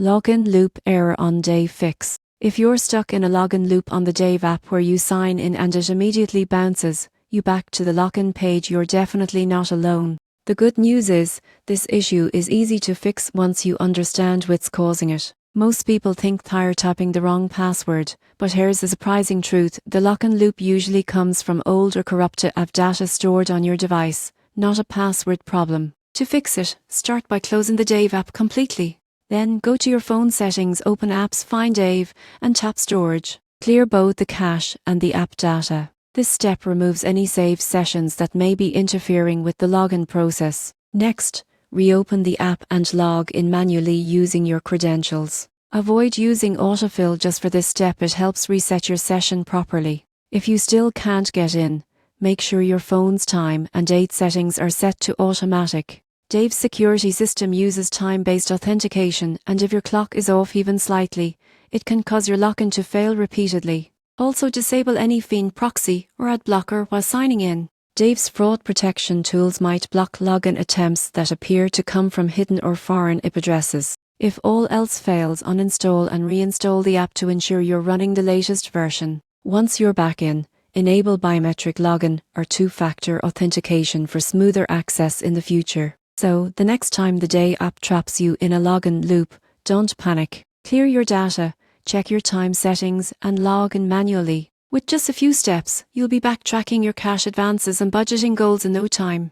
Login loop error on Dave fix. If you're stuck in a login loop on the Dave app where you sign in and it immediately bounces you back to the login page, you're definitely not alone. The good news is, this issue is easy to fix once you understand what's causing it. Most people think they're typing the wrong password, but here's the surprising truth: the login loop usually comes from old or corrupted app data stored on your device, not a password problem. To fix it, start by closing the Dave app completely. Then go to your phone settings, open apps, find Dave, and tap storage. Clear both the cache and the app data. This step removes any saved sessions that may be interfering with the login process. Next, reopen the app and log in manually using your credentials. Avoid using autofill just for this step, it helps reset your session properly. If you still can't get in, make sure your phone's time and date settings are set to automatic. Dave's security system uses time-based authentication, and if your clock is off even slightly, it can cause your login to fail repeatedly. Also, disable any Fiend proxy or ad blocker while signing in. Dave's fraud protection tools might block login attempts that appear to come from hidden or foreign IP addresses. If all else fails, uninstall and reinstall the app to ensure you're running the latest version. Once you're back in, enable biometric login or two-factor authentication for smoother access in the future. So, the next time the Dave app traps you in a login loop, don't panic. Clear your data, check your time settings, and log in manually. With just a few steps, you'll be back tracking your cash advances and budgeting goals in no time.